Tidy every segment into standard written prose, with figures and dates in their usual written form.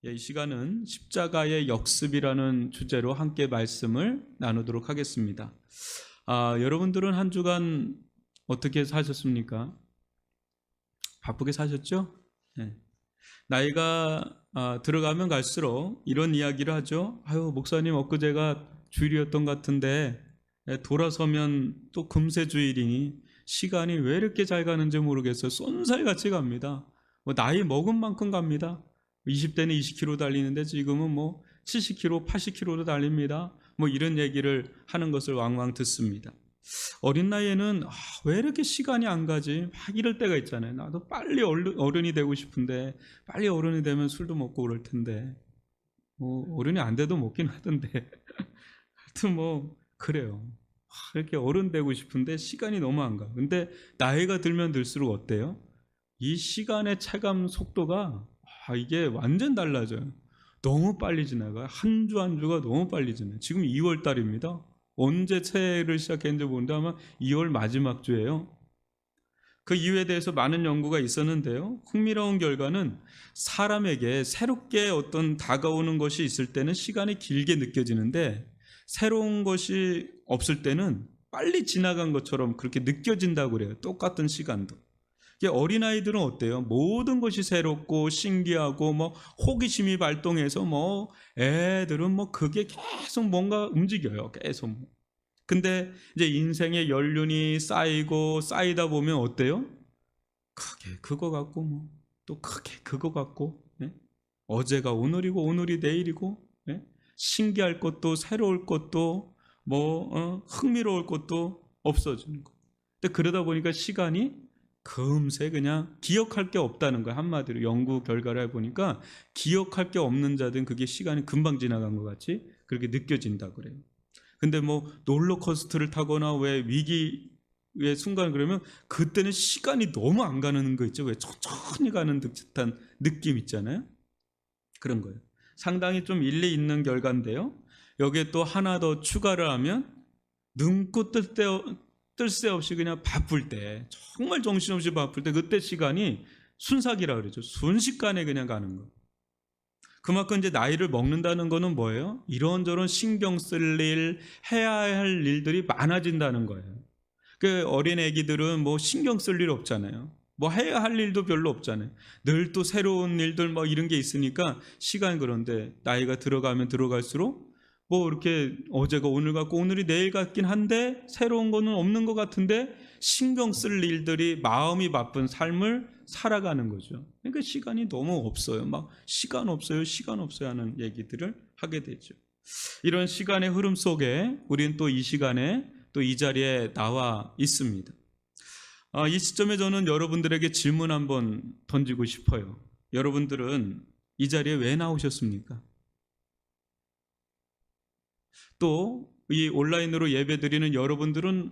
이 시간은 십자가의 역습이라는 주제로 함께 말씀을 나누도록 하겠습니다. 여러분들은 한 주간 어떻게 사셨습니까? 바쁘게 사셨죠? 네. 나이가 들어가면 갈수록 이런 이야기를 하죠. 목사님 엊그제가 주일이었던 것 같은데 돌아서면 또 금세 주일이니 시간이 왜 이렇게 잘 가는지 모르겠어요. 쏜살같이 갑니다. 나이 먹은 만큼 갑니다. 20대는 20km 달리는데 지금은 70km, 80km로 달립니다. 이런 얘기를 하는 것을 왕왕 듣습니다. 어린 나이에는 왜 이렇게 시간이 안 가지? 막 이럴 때가 있잖아요. 나도 빨리 어른이 되고 싶은데 빨리 어른이 되면 술도 먹고 그럴 텐데 어른이 안 돼도 먹긴 하던데 하여튼 그래요. 이렇게 어른 되고 싶은데 시간이 너무 안 가. 근데 나이가 들면 들수록 어때요? 이 시간의 체감 속도가 이게 완전 달라져요. 너무 빨리 지나가요. 한 주 한 주가 너무 빨리 지나요. 지금 2월 달입니다. 언제 새해를 시작했는지 모르는데 아마 2월 마지막 주예요. 그 이유에 대해서 많은 연구가 있었는데요. 흥미로운 결과는 사람에게 새롭게 어떤 다가오는 것이 있을 때는 시간이 길게 느껴지는데 새로운 것이 없을 때는 빨리 지나간 것처럼 그렇게 느껴진다고 그래요. 똑같은 시간도. 어린아이들은 어때요? 모든 것이 새롭고 신기하고 호기심이 발동해서 애들은 그게 계속 뭔가 움직여요. 계속. 근데 이제 인생의 연륜이 쌓이고 쌓이다 보면 어때요? 크게 그거 같고 또 크게 그거 같고 어제가 오늘이고 오늘이 내일이고 신기할 것도 새로울 것도 흥미로울 것도 없어지는 거. 근데 그러다 보니까 시간이 금세 그냥 기억할 게 없다는 거예요. 한마디로 연구 결과를 해보니까 기억할 게 없는 자들은 그게 시간이 금방 지나간 것 같이 그렇게 느껴진다 그래요. 근데 롤러코스터를 타거나 왜 위기의 순간 그러면 그때는 시간이 너무 안 가는 거 있죠. 왜 천천히 가는 듯한 느낌 있잖아요. 그런 거예요. 상당히 좀 일리 있는 결과인데요. 여기에 또 하나 더 추가를 하면 눈꽃 뜰 새 없이 그냥 바쁠 때, 정말 정신없이 바쁠 때 그때 시간이 순삭이라 그러죠. 순식간에 그냥 가는 거. 그만큼 이제 나이를 먹는다는 거는 뭐예요? 이런저런 신경 쓸 일, 해야 할 일들이 많아진다는 거예요. 그 어린 애기들은 신경 쓸 일 없잖아요. 해야 할 일도 별로 없잖아요. 늘 또 새로운 일들 이런 게 있으니까 시간. 그런데 나이가 들어가면 들어갈수록 이렇게 어제가 오늘 같고 오늘이 내일 같긴 한데 새로운 거는 없는 것 같은데 신경 쓸 일들이 마음이 바쁜 삶을 살아가는 거죠. 그러니까 시간이 너무 없어요. 시간 없어요 하는 얘기들을 하게 되죠. 이런 시간의 흐름 속에 우리는 또 이 시간에 또 이 자리에 나와 있습니다. 이 시점에 저는 여러분들에게 질문 한번 던지고 싶어요. 여러분들은 이 자리에 왜 나오셨습니까? 또 이 온라인으로 예배드리는 여러분들은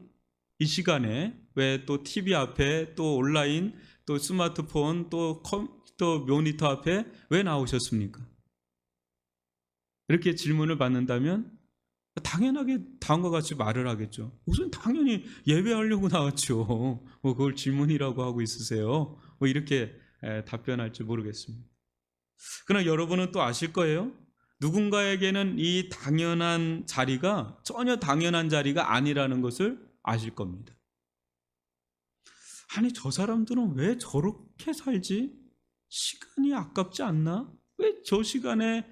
이 시간에 왜 또 TV 앞에 또 온라인 또 스마트폰 또 컴퓨터 모니터 앞에 왜 나오셨습니까? 이렇게 질문을 받는다면 당연하게 다음과 같이 말을 하겠죠. 우선 당연히 예배하려고 나왔죠. 그걸 질문이라고 하고 있으세요? 이렇게 답변할지 모르겠습니다. 그러나 여러분은 또 아실 거예요. 누군가에게는 이 당연한 자리가 전혀 당연한 자리가 아니라는 것을 아실 겁니다. 아니, 저 사람들은 왜 저렇게 살지? 시간이 아깝지 않나? 왜 저 시간에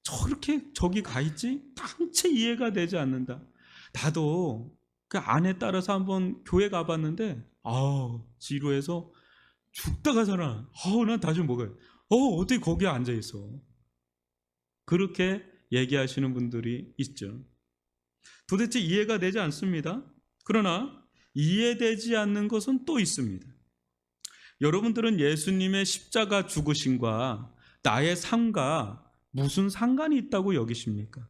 저렇게 저기 가 있지? 당체 이해가 되지 않는다. 나도 그 안에 따라서 한번 교회 가봤는데 지루해서 죽다가 살아. 난 다시 먹어요. 어떻게 거기에 앉아 있어? 그렇게 얘기하시는 분들이 있죠. 도대체 이해가 되지 않습니다. 그러나 이해되지 않는 것은 또 있습니다. 여러분들은 예수님의 십자가 죽으심과 나의 삶과 무슨 상관이 있다고 여기십니까?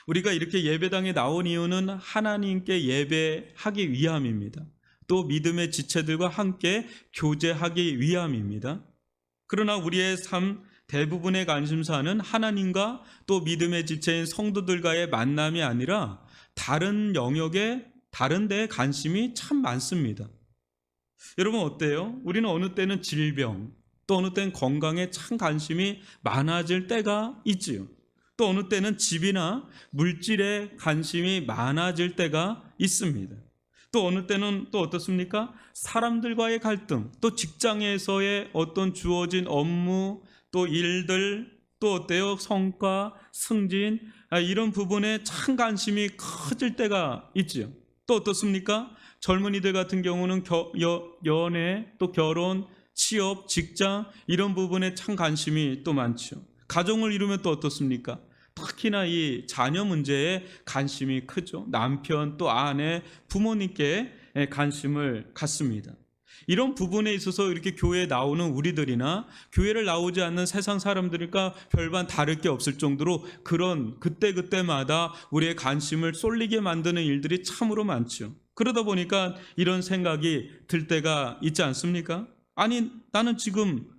우리가 이렇게 예배당에 나온 이유는 하나님께 예배하기 위함입니다. 또 믿음의 지체들과 함께 교제하기 위함입니다. 그러나 우리의 삶 대부분의 관심사는 하나님과 또 믿음의 지체인 성도들과의 만남이 아니라 다른 영역에 다른 데에 관심이 참 많습니다. 여러분 어때요? 우리는 어느 때는 질병, 또 어느 때는 건강에 참 관심이 많아질 때가 있지요. 또 어느 때는 집이나 물질에 관심이 많아질 때가 있습니다. 또 어느 때는 또 어떻습니까? 사람들과의 갈등, 또 직장에서의 어떤 주어진 업무, 또 일들, 또 어때요? 성과, 승진, 이런 부분에 참 관심이 커질 때가 있지요. 또 어떻습니까? 젊은이들 같은 경우는 연애, 또 결혼, 취업, 직장 이런 부분에 참 관심이 또 많죠. 가정을 이루면 또 어떻습니까? 특히나 이 자녀 문제에 관심이 크죠. 남편, 또 아내, 부모님께 관심을 갖습니다. 이런 부분에 있어서 이렇게 교회에 나오는 우리들이나 교회를 나오지 않는 세상 사람들과 별반 다를 게 없을 정도로 그런 그때그때마다 우리의 관심을 쏠리게 만드는 일들이 참으로 많죠. 그러다 보니까 이런 생각이 들 때가 있지 않습니까? 아니, 나는 지금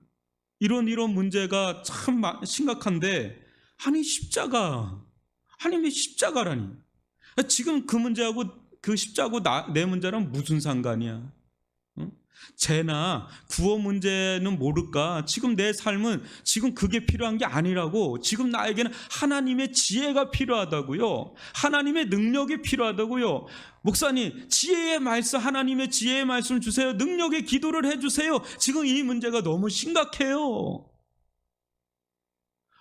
이런 문제가 참 심각한데, 아니 십자가, 하나님의 십자가라니, 지금 그 문제하고 그 십자가하고 내 문제랑 무슨 상관이야? 죄나 구원 문제는 모를까? 지금 내 삶은 지금 그게 필요한 게 아니라고. 지금 나에게는 하나님의 지혜가 필요하다고요. 하나님의 능력이 필요하다고요. 목사님, 지혜의 말씀, 하나님의 지혜의 말씀 주세요. 능력의 기도를 해주세요. 지금 이 문제가 너무 심각해요.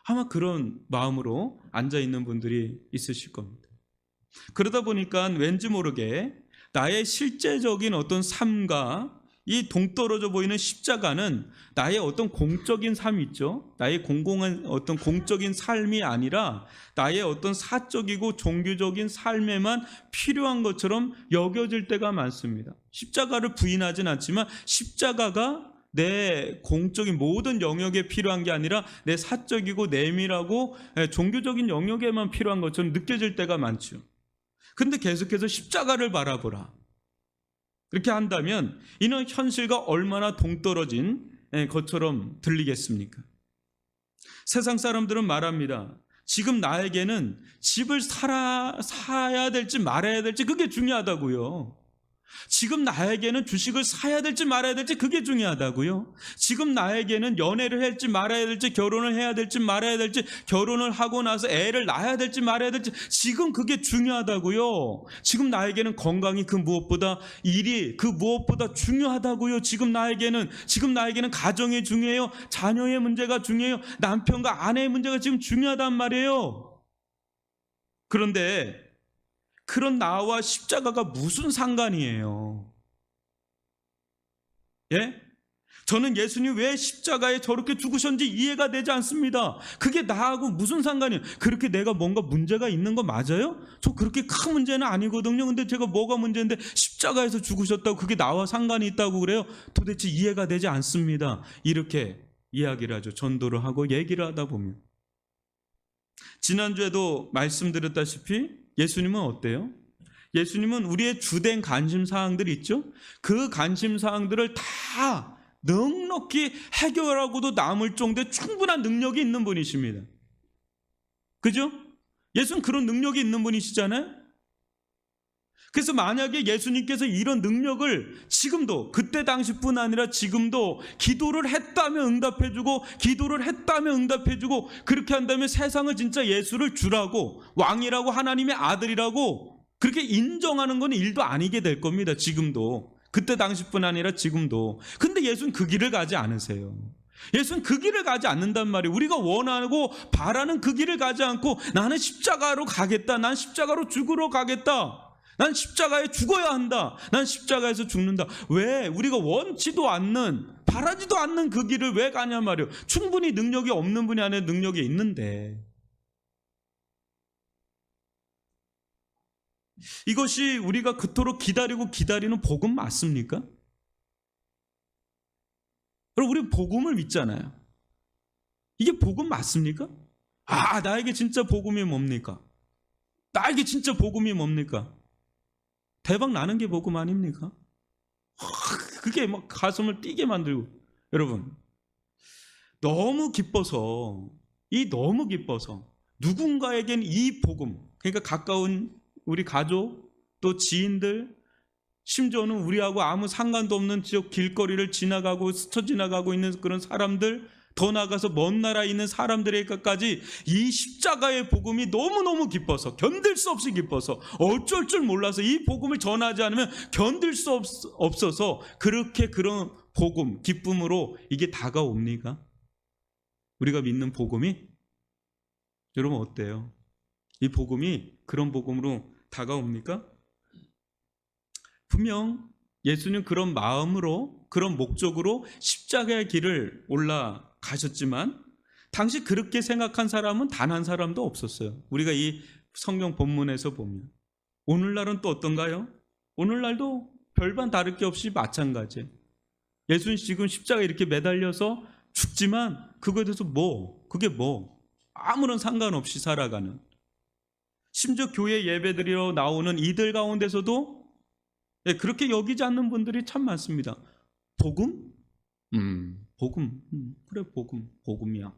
아마 그런 마음으로 앉아있는 분들이 있으실 겁니다. 그러다 보니까 왠지 모르게 나의 실제적인 어떤 삶과 이 동떨어져 보이는 십자가는 나의 어떤 공적인 삶이 있죠. 나의 공공한 어떤 공적인 삶이 아니라 나의 어떤 사적이고 종교적인 삶에만 필요한 것처럼 여겨질 때가 많습니다. 십자가를 부인하진 않지만 십자가가 내 공적인 모든 영역에 필요한 게 아니라 내 사적이고 내밀하고 종교적인 영역에만 필요한 것처럼 느껴질 때가 많죠. 근데 계속해서 십자가를 바라보라, 그렇게 한다면 이는 현실과 얼마나 동떨어진 것처럼 들리겠습니까? 세상 사람들은 말합니다. 지금 나에게는 집을 사야 될지 말아야 될지 그게 중요하다고요. 지금 나에게는 주식을 사야 될지 말아야 될지 그게 중요하다고요. 지금 나에게는 연애를 할지 말아야 될지, 결혼을 해야 될지 말아야 될지, 결혼을 하고 나서 애를 낳아야 될지 말아야 될지 지금 그게 중요하다고요. 지금 나에게는 건강이 그 무엇보다, 일이 그 무엇보다 중요하다고요. 지금 나에게는 가정이 중요해요. 자녀의 문제가 중요해요. 남편과 아내의 문제가 지금 중요하단 말이에요. 그런데 그런 나와 십자가가 무슨 상관이에요? 예? 저는 예수님 왜 십자가에 저렇게 죽으셨는지 이해가 되지 않습니다. 그게 나하고 무슨 상관이에요? 그렇게 내가 뭔가 문제가 있는 거 맞아요? 저 그렇게 큰 문제는 아니거든요. 근데 제가 뭐가 문제인데 십자가에서 죽으셨다고 그게 나와 상관이 있다고 그래요? 도대체 이해가 되지 않습니다. 이렇게 이야기를 하죠. 전도를 하고 얘기를 하다 보면. 지난주에도 말씀드렸다시피 예수님은 어때요? 예수님은 우리의 주된 관심사항들이 있죠? 그 관심사항들을 다 넉넉히 해결하고도 남을 정도의 충분한 능력이 있는 분이십니다. 그죠? 예수는 그런 능력이 있는 분이시잖아요? 그래서 만약에 예수님께서 이런 능력을 지금도, 그때 당시뿐 아니라 지금도 기도를 했다면 응답해주고, 기도를 했다면 응답해주고, 그렇게 한다면 세상을 진짜 예수를 주라고, 왕이라고, 하나님의 아들이라고 그렇게 인정하는 건 일도 아니게 될 겁니다. 지금도, 그때 당시뿐 아니라 지금도. 근데 예수는 그 길을 가지 않으세요. 예수는 그 길을 가지 않는단 말이에요. 우리가 원하고 바라는 그 길을 가지 않고, 나는 십자가로 가겠다, 난 십자가로 죽으러 가겠다, 난 십자가에 죽어야 한다, 난 십자가에서 죽는다. 왜? 우리가 원치도 않는, 바라지도 않는 그 길을 왜 가냐 말이에요. 충분히 능력이 없는 분이 아니라 능력이 있는데. 이것이 우리가 그토록 기다리는 복음 맞습니까? 여러분, 우리 복음을 믿잖아요. 이게 복음 맞습니까? 나에게 진짜 복음이 뭡니까? 나에게 진짜 복음이 뭡니까? 대박 나는 게 복음 아닙니까? 그게 막 가슴을 뛰게 만들고. 여러분, 너무 기뻐서 누군가에겐 이 복음, 그러니까 가까운 우리 가족, 또 지인들, 심지어는 우리하고 아무 상관도 없는 지역 길거리를 지나가고 스쳐 지나가고 있는 그런 사람들, 더 나아가서 먼 나라에 있는 사람들에게까지 이 십자가의 복음이 너무너무 기뻐서, 견딜 수 없이 기뻐서, 어쩔 줄 몰라서 이 복음을 전하지 않으면 견딜 수 없어서 그렇게 그런 복음, 기쁨으로 이게 다가옵니까? 우리가 믿는 복음이? 여러분 어때요? 이 복음이 그런 복음으로 다가옵니까? 분명 예수님 그런 마음으로, 그런 목적으로 십자가의 길을 올라가셨지만 당시 그렇게 생각한 사람은 단 한 사람도 없었어요. 우리가 이 성경 본문에서 보면. 오늘날은 또 어떤가요? 오늘날도 별반 다를 게 없이 마찬가지예요. 예수님 지금 십자가에 이렇게 매달려서 죽지만 그거에 대해서 그게 아무런 상관없이 살아가는, 심지어 교회 예배드리러 나오는 이들 가운데서도 그렇게 여기지 않는 분들이 참 많습니다. 복음? 복음. 그래, 복음이야.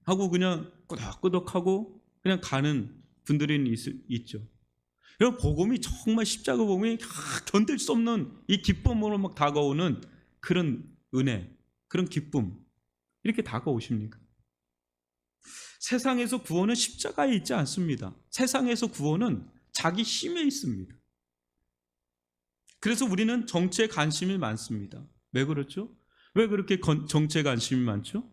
하고 그냥 끄덕끄덕하고 그냥 가는 분들이 있죠. 여러분, 복음이 정말 십자가 복음이 견딜 수 없는 이 기쁨으로 막 다가오는 그런 은혜, 그런 기쁨, 이렇게 다가오십니까? 세상에서 구원은 십자가에 있지 않습니다. 세상에서 구원은 자기 힘에 있습니다. 그래서 우리는 정치에 관심이 많습니다. 왜 그렇죠? 왜 그렇게 정치에 관심이 많죠?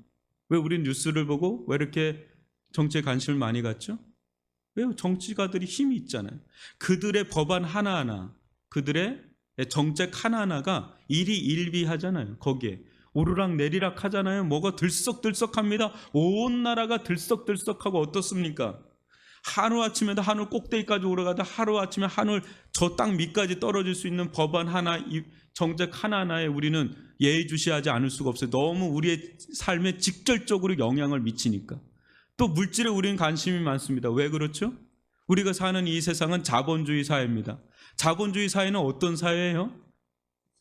왜 우리 뉴스를 보고 왜 이렇게 정치에 관심을 많이 갖죠? 왜? 정치가들이 힘이 있잖아요. 그들의 법안 하나하나, 그들의 정책 하나하나가 일희일비하잖아요. 거기에 오르락 내리락 하잖아요. 뭐가 들썩들썩합니다. 온 나라가 들썩들썩하고 어떻습니까? 하루아침에 하늘 꼭대기까지 올라가다 하루아침에 하늘 저 땅 밑까지 떨어질 수 있는 법안 하나, 정책 하나하나에 우리는 예의주시하지 않을 수가 없어요. 너무 우리의 삶에 직접적으로 영향을 미치니까. 또 물질에 우리는 관심이 많습니다. 왜 그렇죠? 우리가 사는 이 세상은 자본주의 사회입니다. 자본주의 사회는 어떤 사회예요?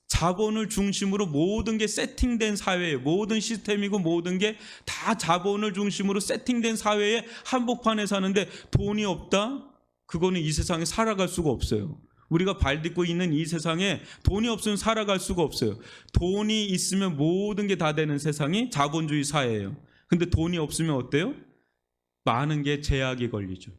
자본을 중심으로 모든 게 세팅된 사회예요. 모든 시스템이고 모든 게 다 자본을 중심으로 세팅된 사회에 한복판에 사는데 돈이 없다? 그거는 이 세상에 살아갈 수가 없어요. 우리가 발 딛고 있는 이 세상에 돈이 없으면 살아갈 수가 없어요. 돈이 있으면 모든 게 다 되는 세상이 자본주의 사회예요. 근데 돈이 없으면 어때요? 많은 게 제약이 걸리죠.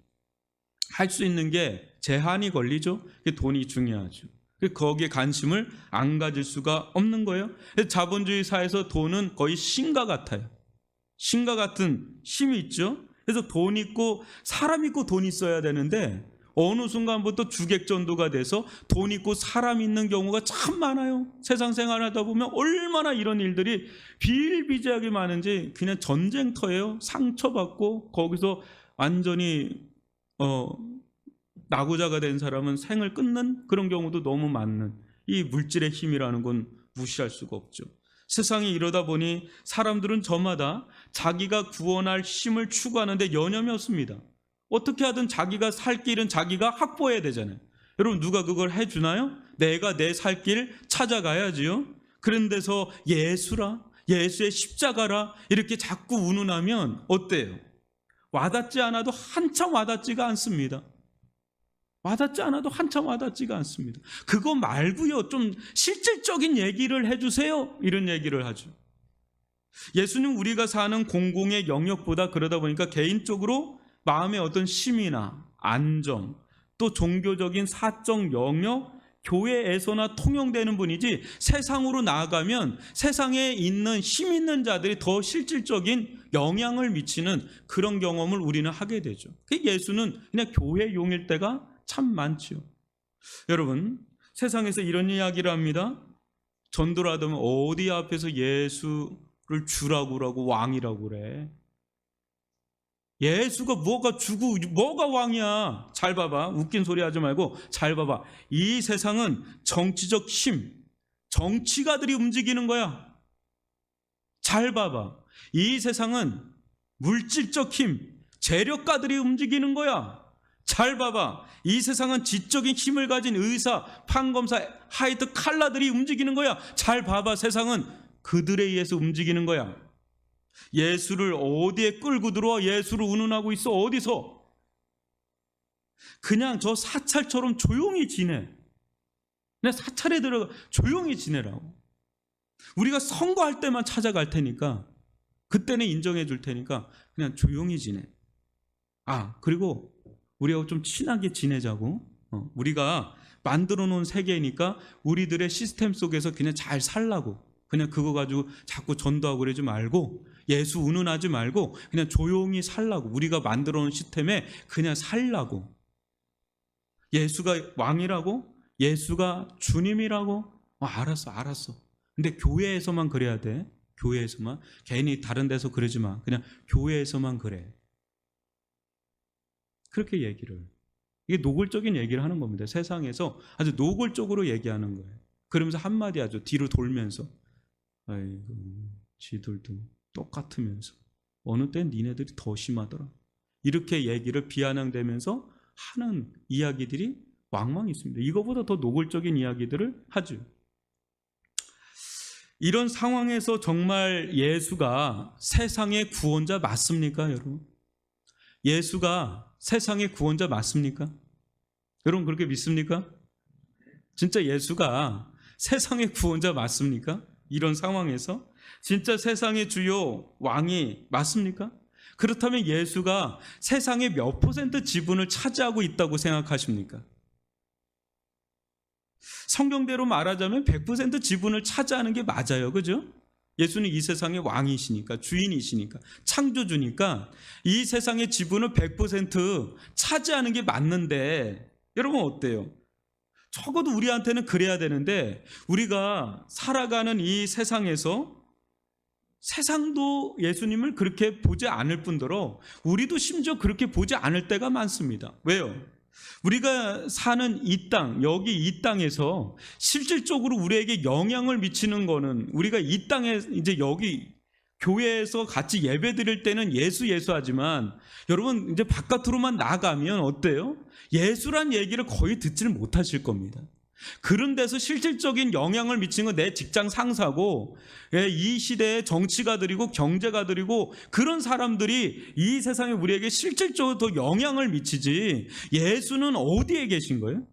할 수 있는 게 제한이 걸리죠. 돈이 중요하죠. 거기에 관심을 안 가질 수가 없는 거예요. 자본주의 사회에서 돈은 거의 신과 같아요. 신과 같은 힘이 있죠. 그래서 돈 있고 사람 있고 돈 있어야 되는데 어느 순간부터 주객전도가 돼서 돈 있고 사람 있는 경우가 참 많아요. 세상 생활하다 보면 얼마나 이런 일들이 비일비재하게 많은지 그냥 전쟁터예요. 상처받고 거기서 완전히 낙오자가 된 사람은 생을 끊는 그런 경우도 너무 많은, 이 물질의 힘이라는 건 무시할 수가 없죠. 세상이 이러다 보니 사람들은 저마다 자기가 구원할 힘을 추구하는데 여념이 없습니다. 어떻게 하든 자기가 살 길은 자기가 확보해야 되잖아요. 여러분, 누가 그걸 해주나요? 내가 내 살 길 찾아가야지요. 그런 데서 예수라, 예수의 십자가라 이렇게 자꾸 운운하면 어때요? 와닿지 않아도 한참 와닿지가 않습니다. 와닿지 않아도 한참 와닿지가 않습니다. 그거 말고요, 좀 실질적인 얘기를 해주세요, 이런 얘기를 하죠. 예수님, 우리가 사는 공공의 영역보다 그러다 보니까 개인적으로 마음의 어떤 쉼이나 안정, 또 종교적인 사적 영역, 교회에서나 통용되는 분이지 세상으로 나아가면 세상에 있는 힘 있는 자들이 더 실질적인 영향을 미치는 그런 경험을 우리는 하게 되죠. 예수는 그냥 교회용일 때가 참 많죠. 여러분, 세상에서 이런 이야기를 합니다. 전도를 하다면 어디 앞에서 예수를 주라고 왕이라고 그래. 예수가 뭐가 주고 뭐가 왕이야. 잘 봐봐. 웃긴 소리 하지 말고 잘 봐봐. 이 세상은 정치적 힘, 정치가들이 움직이는 거야. 잘 봐봐. 이 세상은 물질적 힘, 재력가들이 움직이는 거야. 잘 봐봐. 이 세상은 지적인 힘을 가진 의사, 판검사, 하이트 칼라들이 움직이는 거야. 잘 봐봐. 세상은 그들에 의해서 움직이는 거야. 예수를 어디에 끌고 들어와 예수를 운운하고 있어? 어디서? 그냥 저 사찰처럼 조용히 지내. 그냥 사찰에 들어가 조용히 지내라고. 우리가 선거할 때만 찾아갈 테니까, 그때는 인정해 줄 테니까 그냥 조용히 지내. 그리고 우리하고 좀 친하게 지내자고. 우리가 만들어 놓은 세계니까 우리들의 시스템 속에서 그냥 잘 살라고. 그냥 그거 가지고 자꾸 전도하고 그러지 말고, 예수 운운하지 말고 그냥 조용히 살라고. 우리가 만들어 놓은 시스템에 그냥 살라고. 예수가 왕이라고? 예수가 주님이라고? 알았어. 근데 교회에서만 그래야 돼. 교회에서만. 괜히 다른 데서 그러지 마. 그냥 교회에서만 그래. 그렇게 얘기를. 이게 노골적인 얘기를 하는 겁니다. 세상에서 아주 노골적으로 얘기하는 거예요. 그러면서 한마디 하죠. 뒤로 돌면서. 아이고, 지들도 똑같으면서. 어느 땐 니네들이 더 심하더라. 이렇게 얘기를 비아냥대면서 하는 이야기들이 왕왕 있습니다. 이거보다 더 노골적인 이야기들을 하죠. 이런 상황에서 정말 예수가 세상의 구원자 맞습니까, 여러분? 예수가 세상의 구원자 맞습니까? 여러분 그렇게 믿습니까? 진짜 예수가 세상의 구원자 맞습니까? 이런 상황에서 진짜 세상의 주요 왕이 맞습니까? 그렇다면 예수가 세상의 몇 % 지분을 차지하고 있다고 생각하십니까? 성경대로 말하자면 100% 지분을 차지하는 게 맞아요. 그죠? 예수는 이 세상의 왕이시니까, 주인이시니까, 창조주니까 이 세상의 지분을 100% 차지하는 게 맞는데, 여러분 어때요? 적어도 우리한테는 그래야 되는데, 우리가 살아가는 이 세상에서 세상도 예수님을 그렇게 보지 않을 뿐더러 우리도 심지어 그렇게 보지 않을 때가 많습니다. 왜요? 우리가 사는 이 땅, 여기 이 땅에서 실질적으로 우리에게 영향을 미치는 거는, 우리가 이 땅에 이제 여기 교회에서 같이 예배 드릴 때는 예수 하지만, 여러분 이제 바깥으로만 나가면 어때요? 예수란 얘기를 거의 듣지를 못하실 겁니다. 그런 데서 실질적인 영향을 미치는 건 내 직장 상사고, 이 시대의 정치가들이고 경제가들이고, 그런 사람들이 이 세상에 우리에게 실질적으로 더 영향을 미치지, 예수는 어디에 계신 거예요?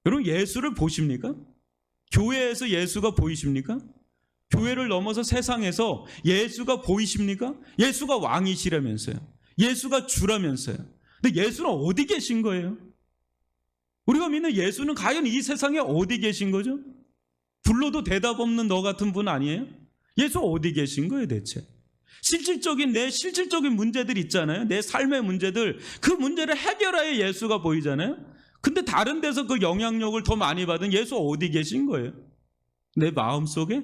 여러분 예수를 보십니까? 교회에서 예수가 보이십니까? 교회를 넘어서 세상에서 예수가 보이십니까? 예수가 왕이시라면서요. 예수가 주라면서요. 근데 예수는 어디 계신 거예요? 우리가 믿는 예수는 과연 이 세상에 어디 계신 거죠? 불러도 대답 없는 너 같은 분 아니에요? 예수 어디 계신 거예요 대체? 내 실질적인 문제들 있잖아요. 내 삶의 문제들, 그 문제를 해결하여 예수가 보이잖아요. 근데 다른 데서 그 영향력을 더 많이 받은 예수 어디 계신 거예요? 내 마음속에?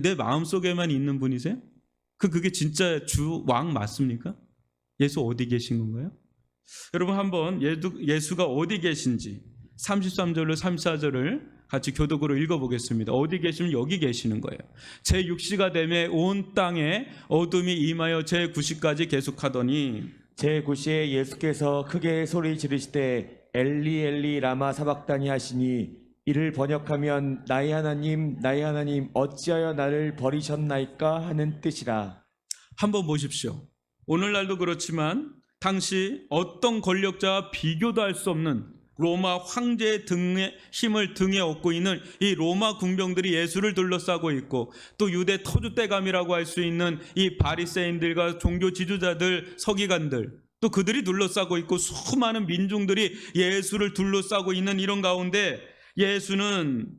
내 마음속에만 있는 분이세요? 그게 진짜 주 왕 맞습니까? 예수 어디 계신 건가요? 여러분 한번 예수가 어디 계신지 33절로 34절을 같이 교독으로 읽어보겠습니다. 어디 계시면 여기 계시는 거예요. 제6시가 되매 온 땅에 어둠이 임하여 제9시까지 계속하더니, 제9시에 예수께서 크게 소리 지르시되 엘리 엘리 라마 사박다니 하시니, 이를 번역하면 나의 하나님 어찌하여 나를 버리셨나이까 하는 뜻이라. 한번 보십시오. 오늘날도 그렇지만 당시 어떤 권력자와 비교도 할 수 없는 로마 황제의 힘을 등에 업고 있는 이 로마 군병들이 예수를 둘러싸고 있고, 또 유대 터줏대감이라고 할 수 있는 이 바리새인들과 종교 지도자들, 서기관들, 또 그들이 둘러싸고 있고, 수많은 민중들이 예수를 둘러싸고 있는 이런 가운데 예수는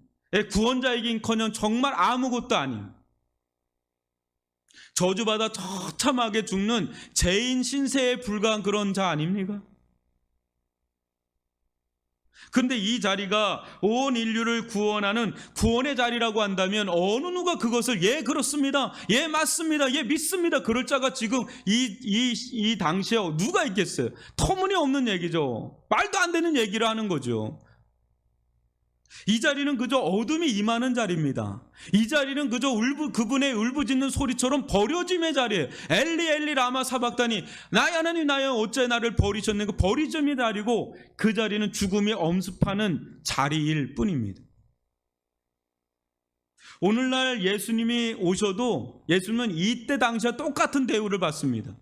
구원자이긴커녕 정말 아무것도 아닌, 저주받아 처참하게 죽는 죄인 신세에 불과한 그런 자 아닙니까? 그런데 이 자리가 온 인류를 구원하는 구원의 자리라고 한다면 어느 누가 그것을 예 그렇습니다, 예 맞습니다, 예 믿습니다 그럴 자가 지금 이 당시에 누가 있겠어요? 터무니없는 얘기죠. 말도 안 되는 얘기를 하는 거죠. 이 자리는 그저 어둠이 임하는 자리입니다. 이 자리는 그저 그분의 울부짖는 소리처럼 버려짐의 자리예요. 엘리 엘리 라마 사박다니, 나의 하나님 어찌 나를 버리셨는가, 버리짐의 자리고, 그 자리는 죽음이 엄습하는 자리일 뿐입니다. 오늘날 예수님이 오셔도 예수님은 이때 당시와 똑같은 대우를 받습니다.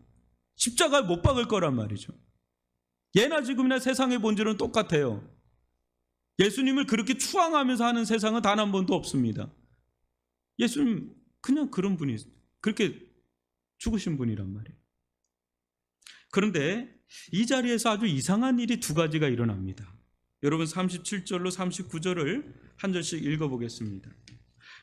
십자가에 못 박을 거란 말이죠. 예나 지금이나 세상의 본질은 똑같아요. 예수님을 그렇게 추앙하면서 하는 세상은 단 한 번도 없습니다. 예수님 그냥 그런 분이 그렇게 죽으신 분이란 말이에요. 그런데 이 자리에서 아주 이상한 일이 두 가지가 일어납니다. 여러분 37절로 39절을 한 절씩 읽어보겠습니다.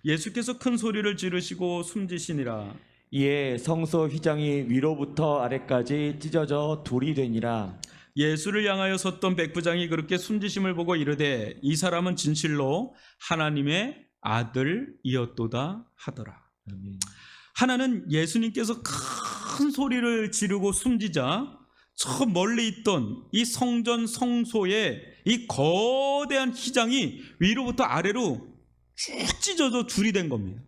예수께서 큰 소리를 지르시고 숨지시니라. 이에 성소 휘장이 위로부터 아래까지 찢어져 둘이 되니라. 예수를 향하여 섰던 백부장이 그렇게 숨지심을 보고 이르되 이 사람은 진실로 하나님의 아들이었도다 하더라. 아멘. 하나는 예수님께서 큰 소리를 지르고 숨지자 저 멀리 있던 이 성전 성소의 이 거대한 휘장이 위로부터 아래로 쭉 찢어져 둘이 된 겁니다.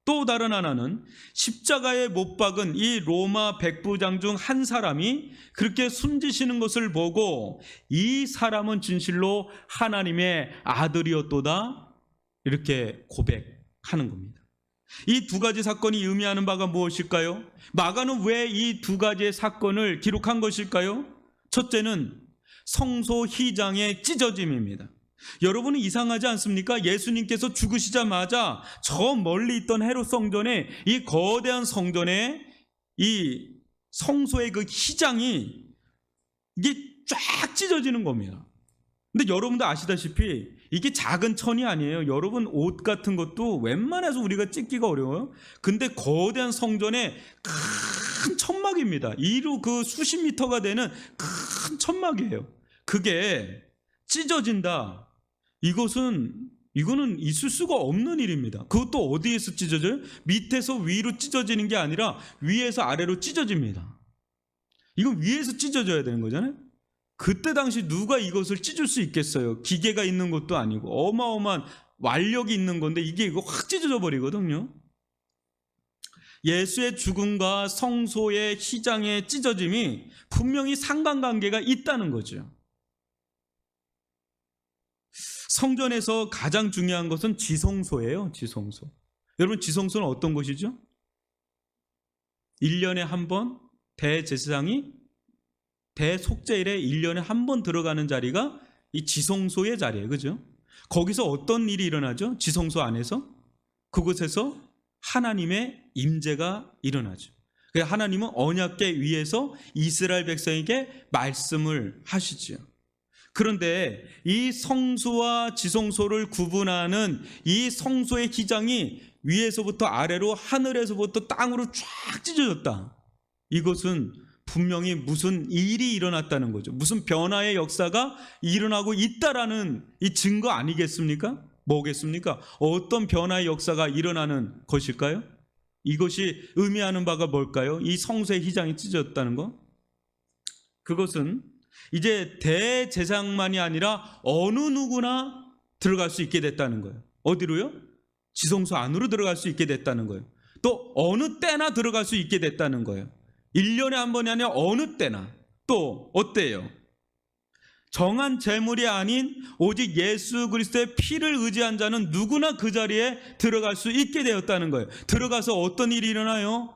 또 다른 하나는 십자가에 못 박은 이 로마 백부장 중 한 사람이 그렇게 숨지시는 것을 보고 이 사람은 진실로 하나님의 아들이었도다 이렇게 고백하는 겁니다. 이 두 가지 사건이 의미하는 바가 무엇일까요? 마가는 왜 이 두 가지의 사건을 기록한 것일까요? 첫째는 성소 휘장의 찢어짐입니다. 여러분은 이상하지 않습니까? 예수님께서 죽으시자마자 저 멀리 있던 헤롯 성전에 이 거대한 성전에 이 성소의 그 휘장이 이게 쫙 찢어지는 겁니다. 근데 여러분도 아시다시피 이게 작은 천이 아니에요. 여러분 옷 같은 것도 웬만해서 우리가 찢기가 어려워요. 근데 거대한 성전에 큰 천막입니다. 이루 그 수십 미터가 되는 큰 천막이에요. 그게 찢어진다. 이거는 있을 수가 없는 일입니다. 그것도 어디에서 찢어져요? 밑에서 위로 찢어지는 게 아니라 위에서 아래로 찢어집니다. 이건 위에서 찢어져야 되는 거잖아요. 그때 당시 누가 이것을 찢을 수 있겠어요? 기계가 있는 것도 아니고 어마어마한 완력이 있는 건데 이게 이거 확 찢어져 버리거든요. 예수의 죽음과 성소의 휘장의 찢어짐이 분명히 상관관계가 있다는 거죠. 성전에서 가장 중요한 것은 지성소예요. 지성소. 여러분 지성소는 어떤 곳이죠? 1년에 한 번 대제사장이 대속죄일에 1년에 한 번 들어가는 자리가 이 지성소의 자리예요. 그죠? 거기서 어떤 일이 일어나죠? 지성소 안에서? 그곳에서 하나님의 임재가 일어나죠. 하나님은 언약궤 위에서 이스라엘 백성에게 말씀을 하시죠. 그런데 이 성소와 지성소를 구분하는 이 성소의 휘장이 위에서부터 아래로 하늘에서부터 땅으로 쫙 찢어졌다. 이것은 분명히 무슨 일이 일어났다는 거죠. 무슨 변화의 역사가 일어나고 있다라는 이 증거 아니겠습니까? 뭐겠습니까? 어떤 변화의 역사가 일어나는 것일까요? 이것이 의미하는 바가 뭘까요? 이 성소의 휘장이 찢어졌다는 거? 그것은 이제 대제사장만이 아니라 어느 누구나 들어갈 수 있게 됐다는 거예요. 어디로요? 지성소 안으로 들어갈 수 있게 됐다는 거예요. 또 어느 때나 들어갈 수 있게 됐다는 거예요. 1년에 한 번이 아니라 어느 때나. 또 어때요? 정한 제물이 아닌 오직 예수 그리스도의 피를 의지한 자는 누구나 그 자리에 들어갈 수 있게 되었다는 거예요. 들어가서 어떤 일이 일어나요?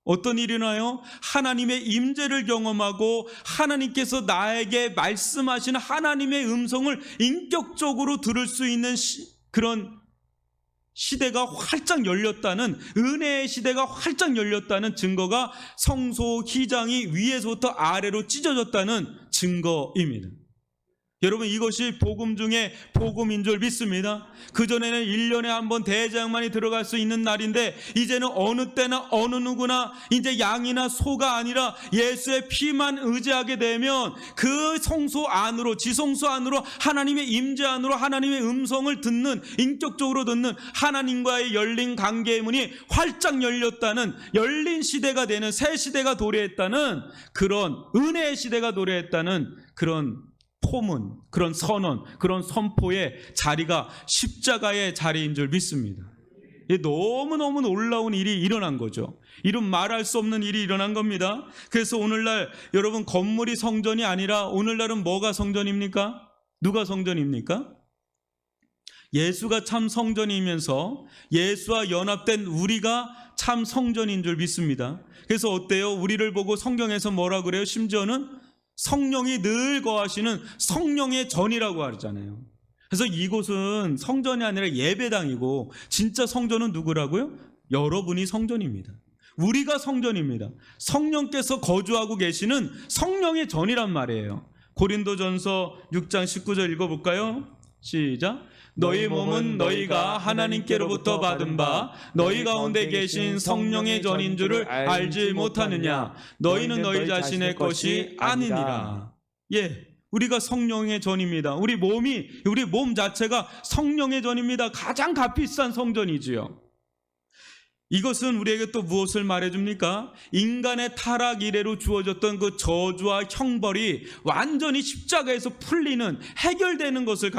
어떤 일이 일어나요? 하나님의 임재를 경험하고 하나님께서 나에게 말씀하신 하나님의 음성을 인격적으로 들을 수 있는 그런 시대가 활짝 열렸다는, 은혜의 시대가 활짝 열렸다는 증거가 성소 휘장이 위에서부터 아래로 찢어졌다는 증거입니다. 여러분 이것이 복음 중에 복음인 줄 믿습니다. 그전에는 1년에 한 번 대제사장만이 들어갈 수 있는 날인데 이제는 어느 때나 어느 누구나 이제 양이나 소가 아니라 예수의 피만 의지하게 되면 그 성소 안으로, 지성소 안으로, 하나님의 임재 안으로 하나님의 음성을 듣는, 인격적으로 듣는 하나님과의 열린 관계의 문이 활짝 열렸다는, 열린 시대가 되는, 새 시대가 도래했다는, 그런 은혜의 시대가 도래했다는 그런 포문, 그런 선언, 그런 선포의 자리가 십자가의 자리인 줄 믿습니다. 너무너무 놀라운 일이 일어난 거죠. 이런 말할 수 없는 일이 일어난 겁니다. 그래서 오늘날 여러분 건물이 성전이 아니라 오늘날은 뭐가 성전입니까? 누가 성전입니까? 예수가 참 성전이면서 예수와 연합된 우리가 참 성전인 줄 믿습니다. 그래서 어때요? 우리를 보고 성경에서 뭐라 그래요? 심지어는 성령이 늘 거하시는 성령의 전이라고 하잖아요. 그래서 이곳은 성전이 아니라 예배당이고 진짜 성전은 누구라고요? 여러분이 성전입니다. 우리가 성전입니다. 성령께서 거주하고 계시는 성령의 전이란 말이에요. 고린도전서 6장 19절 읽어볼까요? 시작. 너희 몸은 너희가 하나님께로부터 받은 바 너희 가운데 계신 성령의 전인 줄을 알지 못하느냐. 너희는 너희 자신의 것이 아니니라. 예, 우리가 성령의 전입니다. 우리 몸 자체가 성령의 전입니다. 가장 값비싼 성전이지요. 이것은 우리에게 또 무엇을 말해줍니까? 인간의 타락 이래로 주어졌던 그 저주와 형벌이 완전히 십자가에서 풀리는, 해결되는 것을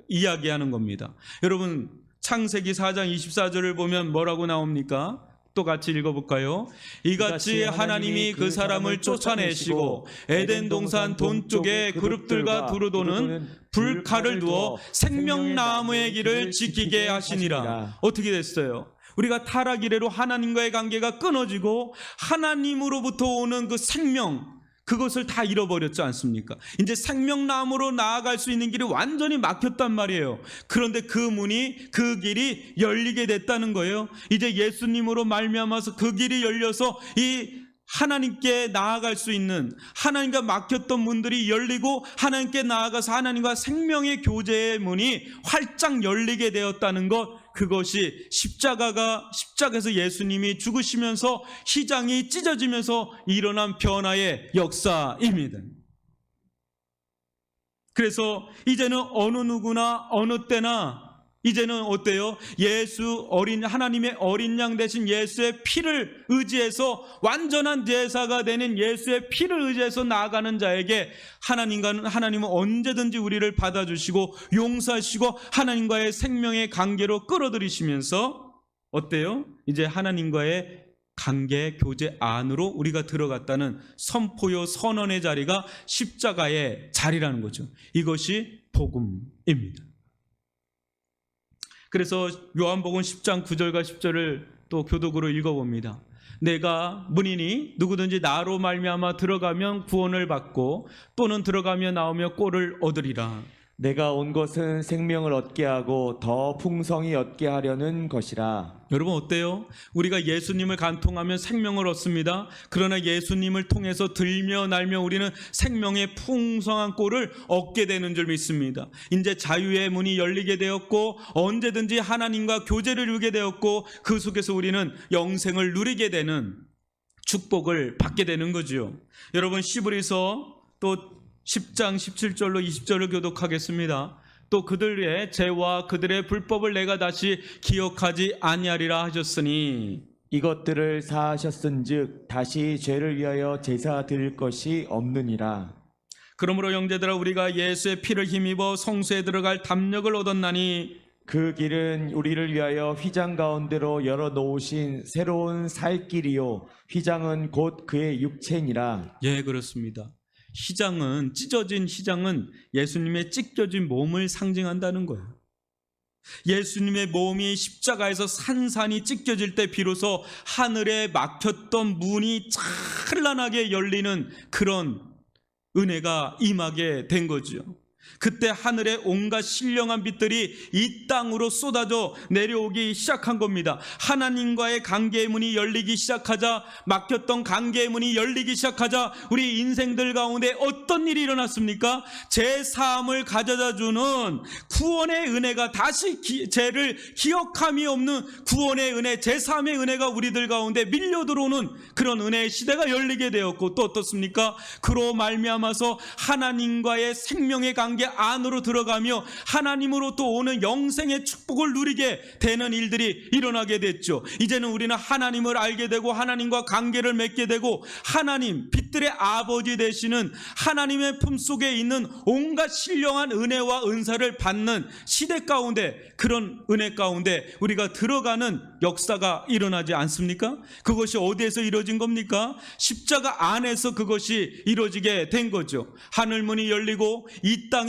이야기하는 겁니다. 여러분, 창세기 4장 24절을 보면 뭐라고 나옵니까? 또 같이 읽어볼까요? 이같이 하나님이 그 사람을 쫓아내시고 에덴 동산 동쪽에 그룹들과 두루 도는 불칼을 두어 생명나무의 길을 지키게 하시니라. 어떻게 됐어요? 우리가 타락 이래로 하나님과의 관계가 끊어지고 하나님으로부터 오는 그 생명, 그것을 다 잃어버렸지 않습니까? 이제 생명나무로 나아갈 수 있는 길이 완전히 막혔단 말이에요. 그런데 그 길이 열리게 됐다는 거예요. 이제 예수님으로 말미암아서 그 길이 열려서 이 하나님께 나아갈 수 있는, 하나님과 막혔던 문들이 열리고 하나님께 나아가서 하나님과 생명의 교제의 문이 활짝 열리게 되었다는 것, 그것이 십자가에서 예수님이 죽으시면서 휘장이 찢어지면서 일어난 변화의 역사입니다. 그래서 이제는 어느 누구나 어느 때나 이제는 어때요? 하나님의 어린 양 대신 예수의 피를 의지해서 완전한 제사가 되는 예수의 피를 의지해서 나아가는 자에게 하나님은 언제든지 우리를 받아주시고 용서하시고 하나님과의 생명의 관계로 끌어들이시면서 어때요? 이제 하나님과의 관계 교제 안으로 우리가 들어갔다는 선포요 선언의 자리가 십자가의 자리라는 거죠. 이것이 복음입니다. 그래서 요한복음 10장 9절과 10절을 또 교독으로 읽어봅니다. 내가 문이니 누구든지 나로 말미암아 들어가면 구원을 받고 또는 들어가며 나오며 꼴을 얻으리라. 내가 온 것은 생명을 얻게 하고 더 풍성히 얻게 하려는 것이라. 여러분 어때요? 우리가 예수님을 간통하면 생명을 얻습니다. 그러나 예수님을 통해서 들며 날며 우리는 생명의 풍성한 꼴을 얻게 되는 줄 믿습니다. 이제 자유의 문이 열리게 되었고 언제든지 하나님과 교제를 이루게 되었고 그 속에서 우리는 영생을 누리게 되는 축복을 받게 되는 거지요. 여러분 시브리서 또 10장 17절로 20절을 교독하겠습니다. 또 그들의 죄와 그들의 불법을 내가 다시 기억하지 아니하리라 하셨으니 이것들을 사하셨은즉 다시 죄를 위하여 제사 드릴 것이 없느니라. 그러므로 형제들아 우리가 예수의 피를 힘입어 성소에 들어갈 담력을 얻었나니 그 길은 우리를 위하여 휘장 가운데로 열어 놓으신 새로운 살 길이요 휘장은 곧 그의 육체니라. 예, 그렇습니다. 찢어진 휘장은 예수님의 찢겨진 몸을 상징한다는 거예요. 예수님의 몸이 십자가에서 산산이 찢겨질 때 비로소 하늘에 막혔던 문이 찬란하게 열리는 그런 은혜가 임하게 된 거죠. 그때 하늘의 온갖 신령한 빛들이 이 땅으로 쏟아져 내려오기 시작한 겁니다. 하나님과의 관계의 문이 열리기 시작하자, 막혔던 관계의 문이 열리기 시작하자 우리 인생들 가운데 어떤 일이 일어났습니까? 제사함을 가져다 주는 구원의 은혜가 다시 죄를 기억함이 없는 구원의 은혜, 제사함의 은혜가 우리들 가운데 밀려 들어오는 그런 은혜의 시대가 열리게 되었고 또 어떻습니까? 그로 말미암아서 하나님과의 생명의 관계 안으로 들어가며 하나님으로 또 오는 영생의 축복을 누리게 되는 일들이 일어나게 됐죠. 이제는 우리는 하나님을 알게 되고 하나님과 관계를 맺게 되고 하나님 빛들의 아버지 되시는 하나님의 품속에 있는 온갖 신령한 은혜와 은사를 받는 시대 가운데, 그런 은혜 가운데 우리가 들어가는 역사가 일어나지 않습니까? 그것이 어디에서 이루어진 겁니까? 십자가 안에서 그것이 이루어지게 된 거죠. 하늘문이 열리고 이 땅에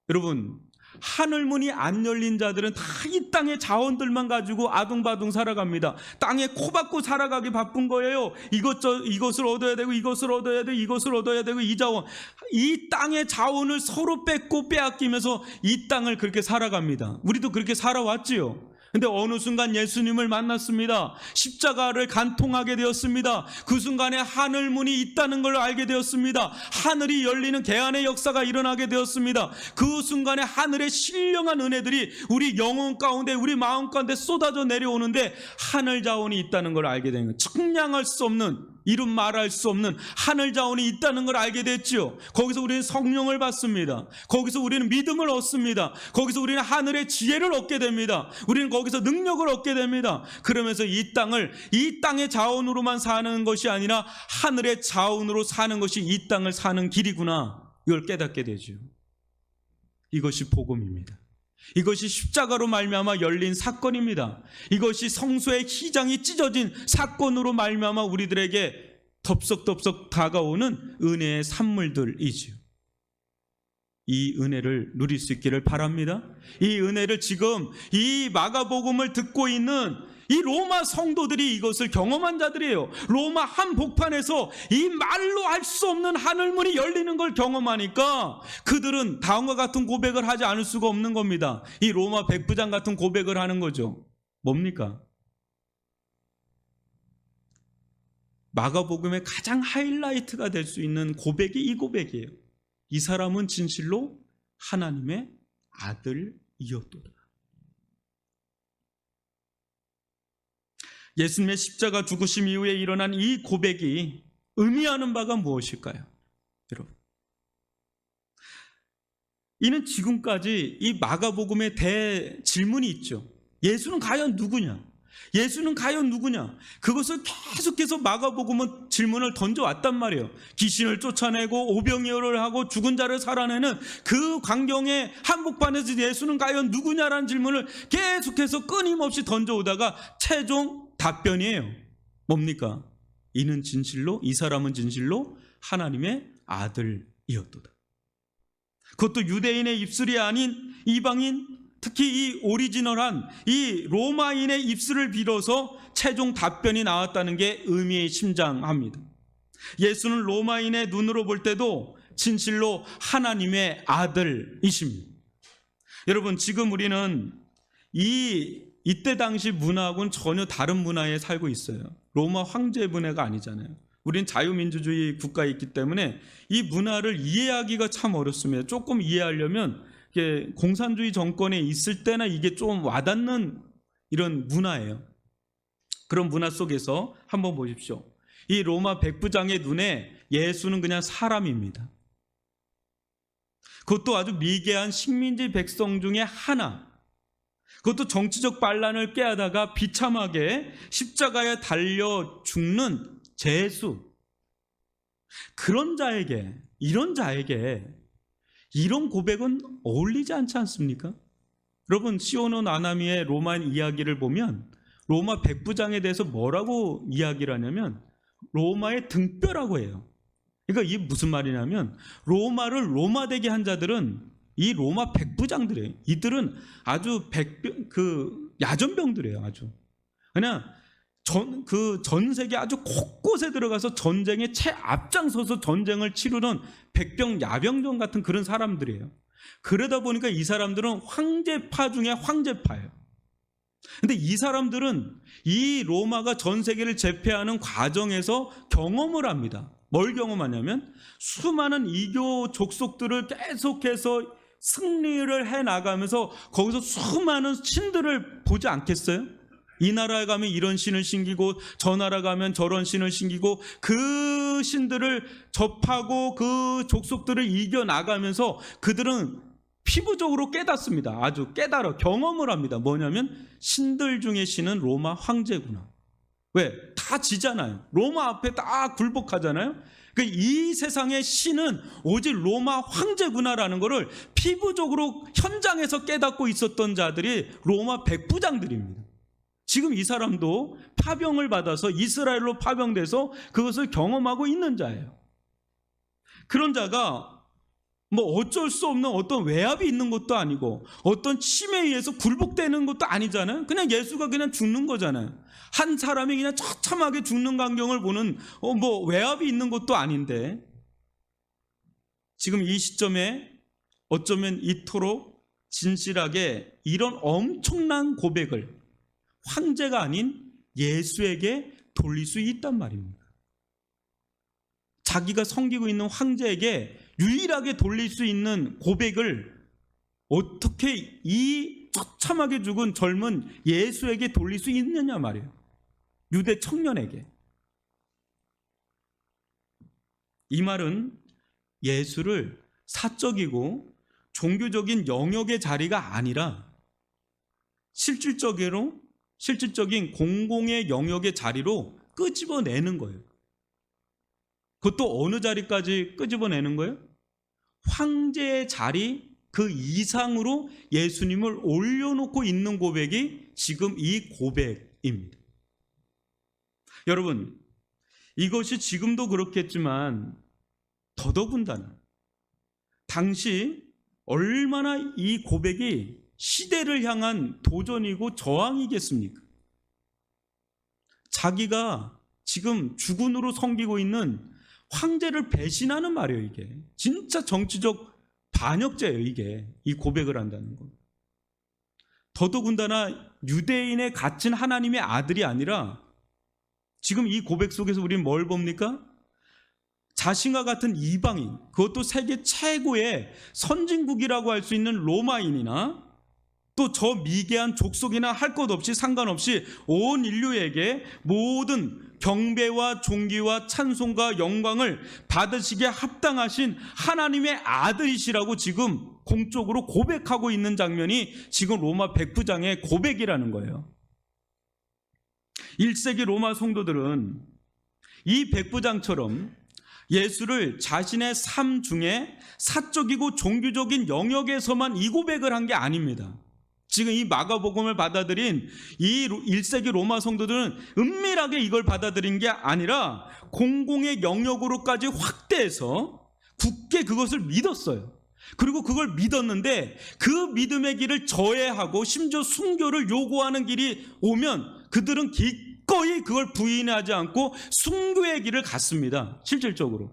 여러분 하늘 문이 안 열린 자들은 다 이 땅의 자원들만 가지고 아둥바둥 살아갑니다. 땅에 코 박고 살아가기 바쁜 거예요. 이것을 얻어야 되고 이것을 얻어야 되고 이것을 얻어야 되고 이 자원, 이 땅의 자원을 서로 뺏고 빼앗기면서 이 땅을 그렇게 살아갑니다. 우리도 그렇게 살아왔지요. 근데 어느 순간 예수님을 만났습니다. 십자가를 간통하게 되었습니다. 그 순간에 하늘문이 있다는 걸 알게 되었습니다. 하늘이 열리는 개안의 역사가 일어나게 되었습니다. 그 순간에 하늘의 신령한 은혜들이 우리 영혼 가운데, 우리 마음 가운데 쏟아져 내려오는데 하늘 자원이 있다는 걸 알게 된 거예요. 측량할 수 없는, 이름 말할 수 없는 하늘 자원이 있다는 걸 알게 됐지요. 거기서 우리는 성령을 받습니다. 거기서 우리는 믿음을 얻습니다. 거기서 우리는 하늘의 지혜를 얻게 됩니다. 우리는 거기서 능력을 얻게 됩니다. 그러면서 이 땅의 자원으로만 사는 것이 아니라 하늘의 자원으로 사는 것이 이 땅을 사는 길이구나, 이걸 깨닫게 되죠. 이것이 복음입니다. 이것이 십자가로 말미암아 열린 사건입니다. 이것이 성소의 휘장이 찢어진 사건으로 말미암아 우리들에게 덥석덥석 다가오는 은혜의 산물들이지요. 이 은혜를 누릴 수 있기를 바랍니다. 이 은혜를 지금 이 마가복음을 듣고 있는 이 로마 성도들이 이것을 경험한 자들이에요. 로마 한복판에서 이 말로 할 수 없는 하늘문이 열리는 걸 경험하니까 그들은 다음과 같은 고백을 하지 않을 수가 없는 겁니다. 이 로마 백부장 같은 고백을 하는 거죠. 뭡니까? 마가복음의 가장 하이라이트가 될 수 있는 고백이 이 고백이에요. 이 사람은 진실로 하나님의 아들이었도다. 예수님의 십자가 죽으심 이후에 일어난 이 고백이 의미하는 바가 무엇일까요? 여러분, 이는 지금까지 이 마가복음의 대질문이 있죠. 예수는 과연 누구냐? 예수는 과연 누구냐? 그것을 계속해서 마가복음은 질문을 던져왔단 말이에요. 귀신을 쫓아내고 오병이어를 하고 죽은 자를 살아내는 그 광경의 한복판에서 예수는 과연 누구냐라는 질문을 계속해서 끊임없이 던져오다가 최종 답변이에요. 뭡니까? 이는 진실로, 이 사람은 진실로 하나님의 아들이었도다. 그것도 유대인의 입술이 아닌 이방인, 특히 이 오리지널한 이 로마인의 입술을 빌어서 최종 답변이 나왔다는 게 의미심장합니다. 예수는 로마인의 눈으로 볼 때도 진실로 하나님의 아들이십니다. 여러분, 지금 우리는 이때 당시 문화하고는 전혀 다른 문화에 살고 있어요. 로마 황제 문화가 아니잖아요. 우린 자유민주주의 국가에 있기 때문에 이 문화를 이해하기가 참 어렵습니다. 조금 이해하려면 공산주의 정권에 있을 때나 이게 좀 와닿는 이런 문화예요. 그런 문화 속에서 한번 보십시오. 이 로마 백부장의 눈에 예수는 그냥 사람입니다. 그것도 아주 미개한 식민지 백성 중에 하나, 그것도 정치적 반란을 꾀하다가 비참하게 십자가에 달려 죽는 제수, 그런 자에게, 이런 자에게 이런 고백은 어울리지 않지 않습니까? 여러분, 시오노 나나미의 로마인 이야기를 보면 로마 백부장에 대해서 뭐라고 이야기를 하냐면 로마의 등뼈라고 해요. 그러니까 이게 무슨 말이냐면 로마를 로마되게 한 자들은 이 로마 백부장들이에요. 이들은 아주 야전병들이에요. 아주 그냥 전 세계 아주 곳곳에 들어가서 전쟁에 최앞장서서 전쟁을 치르는 백병 야병전 같은 그런 사람들이에요. 그러다 보니까 이 사람들은 황제파 중에 황제파예요. 근데 이 사람들은 이 로마가 전 세계를 제패하는 과정에서 경험을 합니다. 뭘 경험하냐면 수많은 이교 족속들을 계속해서 승리를 해나가면서 거기서 수많은 신들을 보지 않겠어요? 이 나라에 가면 이런 신을 신기고 저 나라 가면 저런 신을 신기고 그 신들을 접하고 그 족속들을 이겨나가면서 그들은 피부적으로 깨닫습니다. 아주 깨달아 경험을 합니다. 뭐냐면 신들 중에 신은 로마 황제구나. 왜? 다 지잖아요. 로마 앞에 다 굴복하잖아요. 이 세상의 신은 오직 로마 황제구나라는 것을 피부적으로 현장에서 깨닫고 있었던 자들이 로마 백부장들입니다. 지금 이 사람도 파병을 받아서 이스라엘로 파병돼서 그것을 경험하고 있는 자예요. 그런 자가 뭐 어쩔 수 없는 어떤 외압이 있는 것도 아니고 어떤 침에 의해서 굴복되는 것도 아니잖아요. 그냥 예수가 그냥 죽는 거잖아요. 한 사람이 그냥 처참하게 죽는 광경을 보는 뭐 외압이 있는 것도 아닌데, 지금 이 시점에 어쩌면 이토록 진실하게 이런 엄청난 고백을 황제가 아닌 예수에게 돌릴 수 있단 말입니다. 자기가 섬기고 있는 황제에게 유일하게 돌릴 수 있는 고백을 어떻게 이 처참하게 죽은 젊은 예수에게 돌릴 수 있느냐 말이에요. 유대 청년에게. 이 말은 예수를 사적이고 종교적인 영역의 자리가 아니라 실질적인 공공의 영역의 자리로 끄집어내는 거예요. 그것도 어느 자리까지 끄집어내는 거예요? 황제의 자리 그 이상으로 예수님을 올려놓고 있는 고백이 지금 이 고백입니다. 여러분, 이것이 지금도 그렇겠지만 더더군다나 당시 얼마나 이 고백이 시대를 향한 도전이고 저항이겠습니까? 자기가 지금 주군으로 섬기고 있는 황제를 배신하는 말이에요. 이게 진짜 정치적 반역죄예요. 이게 이 고백을 한다는 건. 더더군다나 유대인의 갇힌 하나님의 아들이 아니라 지금 이 고백 속에서 우리는 뭘 봅니까? 자신과 같은 이방인, 그것도 세계 최고의 선진국이라고 할 수 있는 로마인이나 또 저 미개한 족속이나 할 것 없이 상관없이 온 인류에게 모든 경배와 존귀와 찬송과 영광을 받으시기에 합당하신 하나님의 아들이시라고 지금 공적으로 고백하고 있는 장면이 지금 로마 백부장의 고백이라는 거예요. 1세기 로마 성도들은 이 백부장처럼 예수를 자신의 삶 중에 사적이고 종교적인 영역에서만 이 고백을 한 게 아닙니다. 지금 이 마가복음을 받아들인 이 1세기 로마 성도들은 은밀하게 이걸 받아들인 게 아니라 공공의 영역으로까지 확대해서 굳게 그것을 믿었어요. 그리고 그걸 믿었는데 그 믿음의 길을 저해하고 심지어 순교를 요구하는 길이 오면 그들은 기꺼이 그걸 부인하지 않고 순교의 길을 갔습니다. 실질적으로.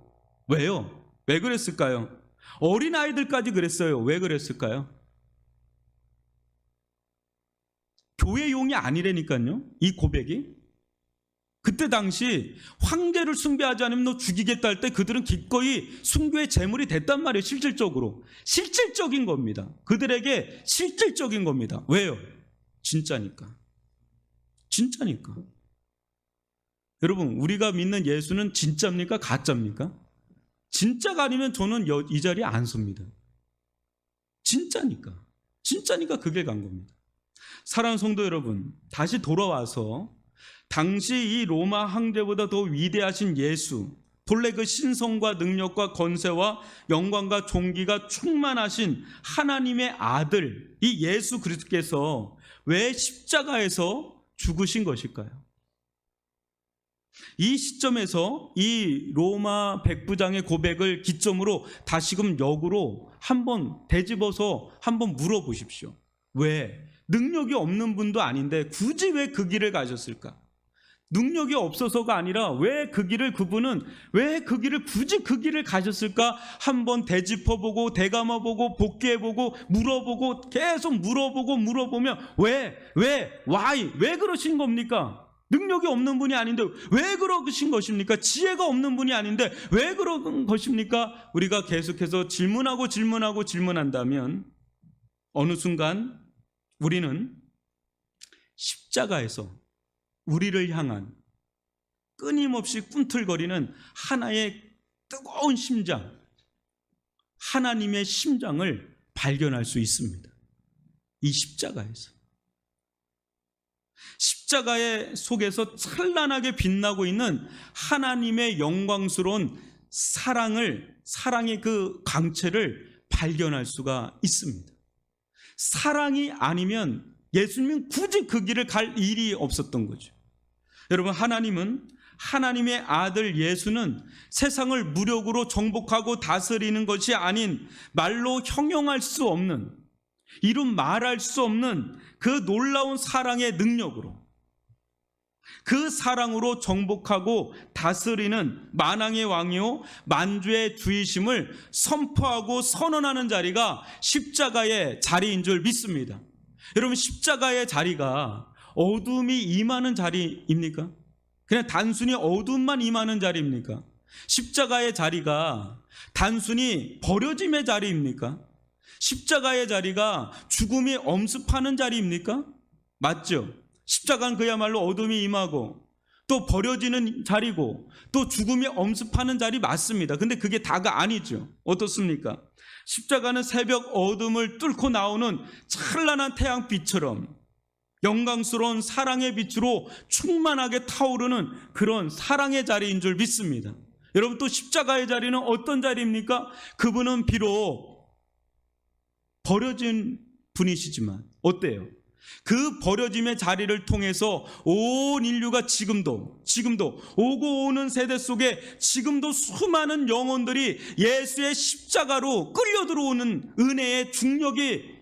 왜요? 왜 그랬을까요? 어린아이들까지 그랬어요. 왜 그랬을까요? 교회용이 아니라니까요. 이 고백이. 그때 당시 황제를 숭배하지 않으면 너 죽이겠다 할 때 그들은 기꺼이 순교의 제물이 됐단 말이에요. 실질적으로. 실질적인 겁니다. 그들에게 실질적인 겁니다. 왜요? 진짜니까. 진짜니까. 여러분, 우리가 믿는 예수는 진짜입니까? 가짜입니까? 진짜가 아니면 저는 이 자리에 안 섭니다. 진짜니까. 진짜니까 그 길 간 겁니다. 사랑하는 성도 여러분, 다시 돌아와서 당시 이 로마 황제보다 더 위대하신 예수, 본래 그 신성과 능력과 권세와 영광과 존귀가 충만하신 하나님의 아들, 이 예수 그리스도께서 왜 십자가에서 죽으신 것일까요? 이 시점에서 이 로마 백부장의 고백을 기점으로 다시금 역으로 한번 되짚어서 한번 물어보십시오. 왜? 능력이 없는 분도 아닌데 굳이 왜 그 길을 가셨을까? 능력이 없어서가 아니라 왜 그 길을 그분은 왜 그 길을 굳이 그 길을 가셨을까? 한번 되짚어보고 되감아보고 복귀해보고 물어보고 계속 물어보면 why 왜 그러신 겁니까? 능력이 없는 분이 아닌데 왜 그러신 것입니까? 지혜가 없는 분이 아닌데 왜 그런 것입니까? 우리가 계속해서 질문한다면 어느 순간 우리는 십자가에서 우리를 향한 끊임없이 꿈틀거리는 하나의 뜨거운 심장, 하나님의 심장을 발견할 수 있습니다. 이 십자가에서. 십자가의 속에서 찬란하게 빛나고 있는 하나님의 영광스러운 사랑의 그 광채를 발견할 수가 있습니다. 사랑이 아니면 예수님은 굳이 그 길을 갈 일이 없었던 거죠. 여러분, 하나님의 아들 예수는 세상을 무력으로 정복하고 다스리는 것이 아닌 말로 형용할 수 없는, 이루 말할 수 없는 그 놀라운 사랑의 능력으로, 그 사랑으로 정복하고 다스리는 만왕의 왕이요 만주의 주이심을 선포하고 선언하는 자리가 십자가의 자리인 줄 믿습니다. 여러분, 십자가의 자리가 어둠이 임하는 자리입니까? 그냥 단순히 어둠만 임하는 자리입니까? 십자가의 자리가 단순히 버려짐의 자리입니까? 십자가의 자리가 죽음이 엄습하는 자리입니까? 맞죠? 십자가는 그야말로 어둠이 임하고 또 버려지는 자리고 또 죽음이 엄습하는 자리 맞습니다. 근데 그게 다가 아니죠. 어떻습니까? 십자가는 새벽 어둠을 뚫고 나오는 찬란한 태양빛처럼 영광스러운 사랑의 빛으로 충만하게 타오르는 그런 사랑의 자리인 줄 믿습니다. 여러분, 또 십자가의 자리는 어떤 자리입니까? 그분은 비록 버려진 분이시지만 어때요? 그 버려짐의 자리를 통해서 온 인류가 지금도 오고 오는 세대 속에 지금도 수많은 영혼들이 예수의 십자가로 끌려 들어오는 은혜의 중력이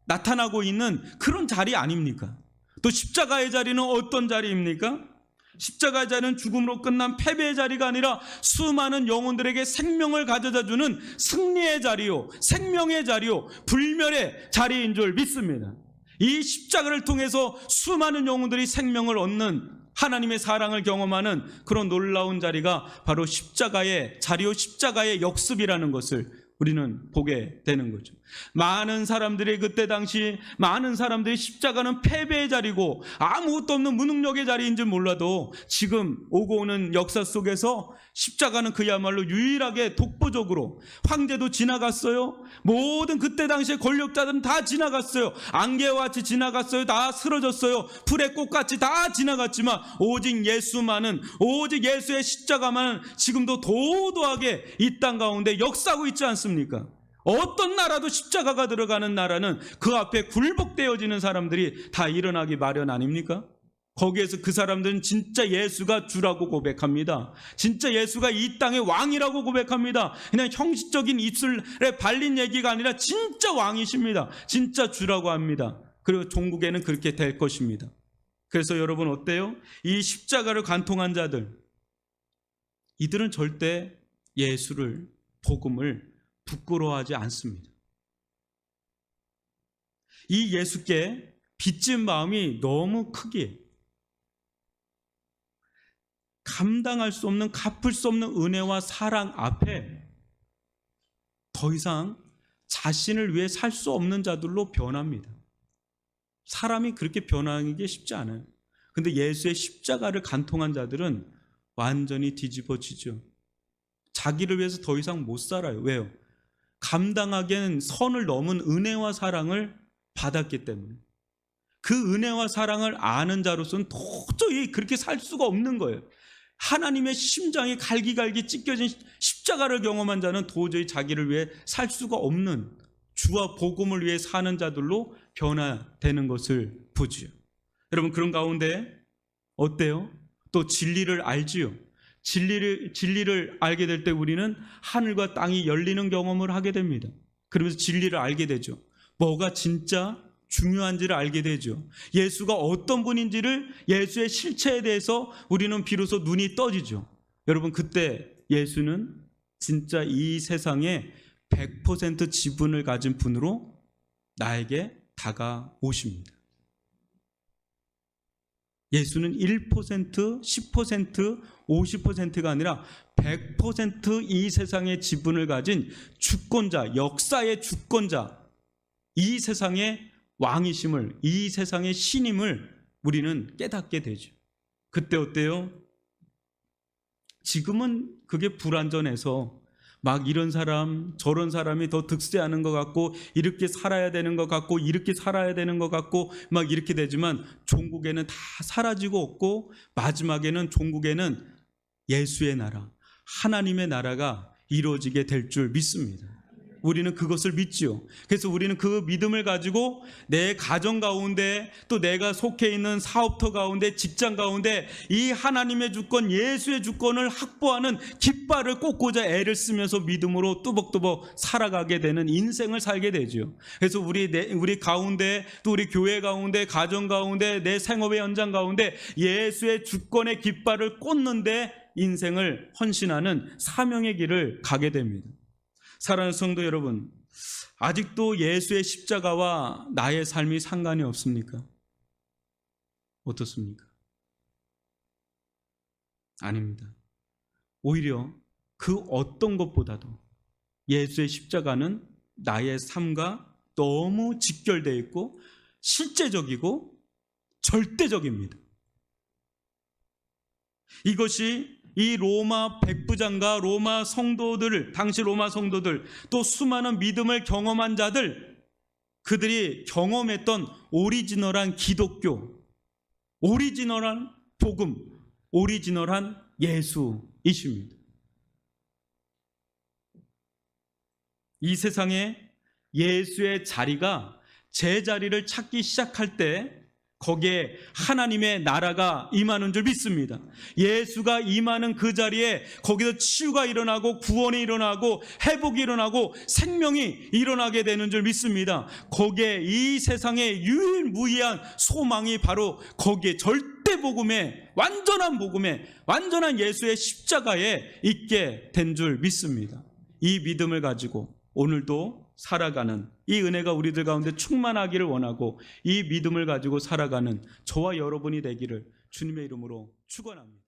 나타나고 있는 그런 자리 아닙니까? 또 십자가의 자리는 어떤 자리입니까? 십자가의 자리는 죽음으로 끝난 패배의 자리가 아니라 수많은 영혼들에게 생명을 가져다 주는 승리의 자리요, 생명의 자리요, 불멸의 자리인 줄 믿습니다. 이 십자가를 통해서 수많은 영혼들이 생명을 얻는 하나님의 사랑을 경험하는 그런 놀라운 자리가 바로 십자가의 자리요, 십자가의 역습이라는 것을 우리는 보게 되는 거죠. 많은 사람들이 그때 당시 많은 사람들이 십자가는 패배의 자리고 아무것도 없는 무능력의 자리인 줄 몰라도 지금 오고 오는 역사 속에서 십자가는 그야말로 유일하게 독보적으로 황제도 지나갔어요. 모든 그때 당시의 권력자들은 다 지나갔어요. 안개와 같이 지나갔어요. 다 쓰러졌어요. 풀의 꽃같이 다 지나갔지만 오직 예수만은, 오직 예수의 십자가만은 지금도 도도하게 이 땅 가운데 역사하고 있지 않습니까? 어떤 나라도 십자가가 들어가는 나라는 그 앞에 굴복되어지는 사람들이 다 일어나기 마련 아닙니까? 거기에서 그 사람들은 진짜 예수가 주라고 고백합니다. 진짜 예수가 이 땅의 왕이라고 고백합니다. 그냥 형식적인 입술에 발린 얘기가 아니라 진짜 왕이십니다. 진짜 주라고 합니다. 그리고 종국에는 그렇게 될 것입니다. 그래서 여러분 어때요? 이 십자가를 관통한 자들, 이들은 절대 예수를, 복음을 부끄러워하지 않습니다. 이 예수께 빚진 마음이 너무 크기에 감당할 수 없는, 갚을 수 없는 은혜와 사랑 앞에 더 이상 자신을 위해 살 수 없는 자들로 변합니다. 사람이 그렇게 변하는 게 쉽지 않아요. 근데 예수의 십자가를 간통한 자들은 완전히 뒤집어지죠. 자기를 위해서 더 이상 못 살아요. 왜요? 감당하기에는 선을 넘은 은혜와 사랑을 받았기 때문에. 그 은혜와 사랑을 아는 자로서는 도저히 그렇게 살 수가 없는 거예요. 하나님의 심장이 갈기갈기 찢겨진 십자가를 경험한 자는 도저히 자기를 위해 살 수가 없는, 주와 복음을 위해 사는 자들로 변화되는 것을 보지요. 여러분, 그런 가운데 어때요? 또 진리를 알지요. 진리를 알게 될 때 우리는 하늘과 땅이 열리는 경험을 하게 됩니다. 그러면서 진리를 알게 되죠. 뭐가 진짜 중요한지를 알게 되죠. 예수가 어떤 분인지를, 예수의 실체에 대해서 우리는 비로소 눈이 떠지죠. 여러분, 그때 예수는 진짜 이 세상에 100% 지분을 가진 분으로 나에게 다가오십니다. 예수는 1%, 10%, 50%가 아니라 100% 이 세상의 지분을 가진 주권자, 역사의 주권자, 이 세상의 왕이심을, 이 세상의 신임을 우리는 깨닫게 되죠. 그때 어때요? 지금은 그게 불완전해서 막 이런 사람 저런 사람이 더 득세하는 것 같고, 이렇게 살아야 되는 것 같고, 이렇게 살아야 되는 것 같고 막 이렇게 되지만, 종국에는 다 사라지고 없고 마지막에는 종국에는 예수의 나라, 하나님의 나라가 이루어지게 될 줄 믿습니다. 우리는 그것을 믿지요. 그래서 우리는 그 믿음을 가지고 내 가정 가운데, 또 내가 속해 있는 사업터 가운데, 직장 가운데 이 하나님의 주권, 예수의 주권을 확보하는 깃발을 꽂고자 애를 쓰면서 믿음으로 뚜벅뚜벅 살아가게 되는 인생을 살게 되죠. 그래서 우리 가운데, 또 우리 교회 가운데, 가정 가운데, 내 생업의 현장 가운데 예수의 주권의 깃발을 꽂는데 인생을 헌신하는 사명의 길을 가게 됩니다. 사랑하는 성도 여러분, 아직도 예수의 십자가와 나의 삶이 상관이 없습니까? 어떻습니까? 아닙니다. 오히려 그 어떤 것보다도 예수의 십자가는 나의 삶과 너무 직결되어 있고 실제적이고 절대적입니다. 이것이 이 로마 백부장과 로마 성도들, 당시 로마 성도들, 또 수많은 믿음을 경험한 자들, 그들이 경험했던 오리지널한 기독교, 오리지널한 복음, 오리지널한 예수이십니다. 이 세상에 예수의 자리가 제 자리를 찾기 시작할 때 거기에 하나님의 나라가 임하는 줄 믿습니다. 예수가 임하는 그 자리에 거기서 치유가 일어나고 구원이 일어나고 회복이 일어나고 생명이 일어나게 되는 줄 믿습니다. 거기에 이 세상의 유일무이한 소망이 바로 거기에 절대 복음에, 완전한 복음에, 완전한 예수의 십자가에 있게 된 줄 믿습니다. 이 믿음을 가지고 오늘도 살아가는, 이 은혜가 우리들 가운데 충만하기를 원하고 이 믿음을 가지고 살아가는 저와 여러분이 되기를 주님의 이름으로 축원합니다.